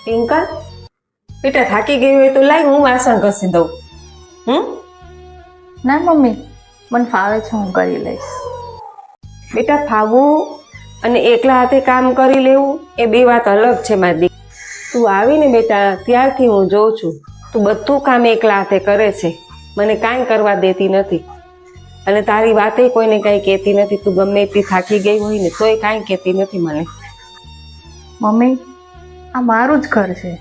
પિંકલ, બેટા થાકી ગઈ હોય તો લાય હું વાસણ ઘસી દઉં. ના મમ્મી, મને ફાવે છે, હું કરી લઈશ. બેટા ફાવવું અને એકલા હાથે કામ કરી લેવું એ બે વાત અલગ છે મારી દીકરી. તું આવીને બેટા ત્યારથી હું જોઉં છું તું બધું કામ એકલા હાથે કરે છે, મને કાંઈ કરવા દેતી નથી અને તારી વાતે કોઈને કાંઈ કહેતી નથી. તું ગમે એટલી થાકી ગઈ હોય ને તોય કાંઈ કહેતી નથી મને. મમ્મી, આ મારું જ ઘર છે,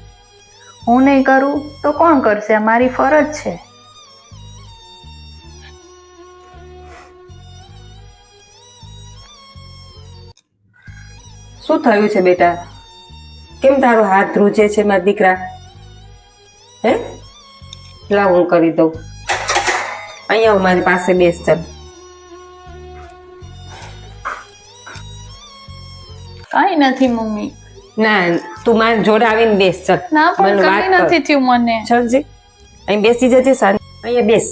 હું નહીં કરું તો કોણ કરશે? આ મારી ફરજ છે. શું થયું છે બેટા? કેમ તારો હાથ ધ્રુજે છે મારા દીકરા? હે, લાવ હું કરી દઉં. અહીંયા મારી પાસે બેસ. ચાલ. કાંઈ નથી મમ્મી. ના, તું મારી જોડે આવીને બેસ. ચાલ. ના પણ કાંઈ નથી થયું મને. ચાલજી, અહીં બેસી જજે. અહીંયા બેસ,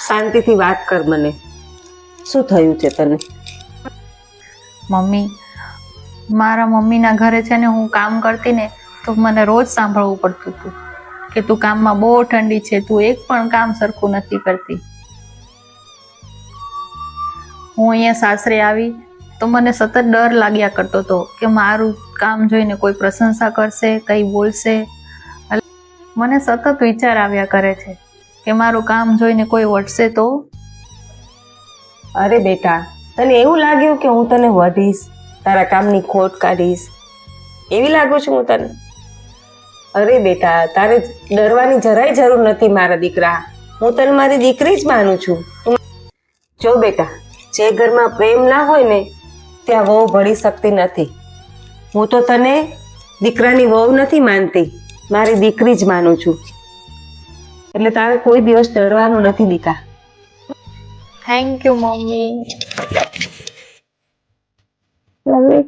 શાંતિથી વાત કર મને. શું થયું છે તને? મમ્મી, મારા મમ્મીના ઘરે છે ને હું કામ કરતી ને તો મને રોજ સાંભળવું પડતું હતું કે તું કામમાં બહુ ઠંડી છે, તું એક પણ કામ સરખું નથી કરતી. હું અહીંયા સાસરે આવી તો મને સતત ડર લાગ્યા કરતો હતો કે મારું કામ જોઈને કોઈ પ્રશંસા કરશે, કંઈ બોલશે. મને સતત વિચાર આવ્યા કરે છે કે મારું કામ જોઈને કોઈ વટશે તો. અરે બેટા, તને એવું લાગ્યું કે હું તને વઢીશ, તારા કામની ખોટ કાઢીશ, એવી લાગુ છું હું તને? અરે બેટા, તારે ડરવાની જરાય જરૂર નથી મારા દીકરા. હું તને મારી દીકરી જ માનું છું. જો બેટા, જે ઘરમાં પ્રેમ ના હોય ને ત્યાં વહુ ભળી શકતી નથી. હું તો તને દીકરાની વહુ નથી માનતી, મારી દીકરી જ માનું છું. એટલે તારે કોઈ દિવસ ડરવાનું નથી દીકા. Thank you mummy. મમ્મી,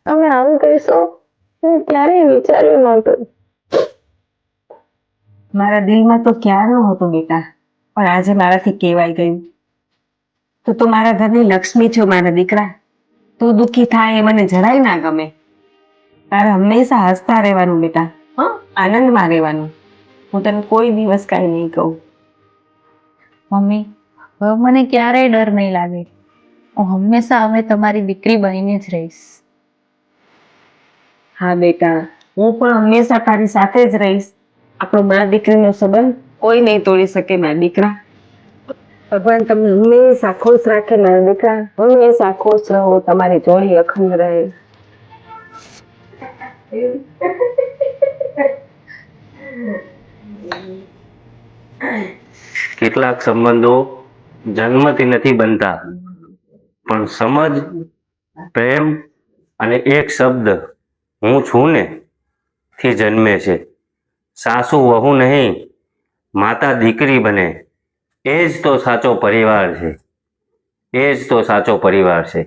તમે આવું કહીશો હું ક્યારેય વિચાર્યું નહોતું. મારા દિલમાં તો ક્યારનું હતું બેટા, પણ આજે મારાથી કહેવાય ગયું. તું તો મારા ઘરની લક્ષ્મી છો મારા દીકરા. તું દુઃખી થાય એ મને જરાય ના ગમે. તારે હંમેશા હસતા રહેવાનું બેટા, હા, આનંદમાં રહેવાનું. હું તને કોઈ દિવસ કાંઈ નહીં કહું. મમ્મી, હવે મને ક્યારેય ડર નહીં લાગે. હું હંમેશા હવે તમારી દીકરી બનીને જ રહીશ. હા બેટા, હું પણ હંમેશા તારી સાથે જ રહીશ. આપણો મા દીકરીનો સંબંધ કોઈ નહીં તોડી શકે મારા દીકરા. ભગવાન તમને હંમેશા ખુશ રાખે મારા દીકરા. હંમેશા ખુશ રહો, તમારી જોડી અખંડ રહે. કેટલાક સંબંધો જન્મથી નથી બનતા, પણ સમજ, પ્રેમ અને એક શબ્દ હું છું ને થી જન્મે છે. સાસુ વહુ નહીં, માતા દીકરી બને, એ જ તો સાચો પરિવાર છે. એ જ તો સાચો પરિવાર છે.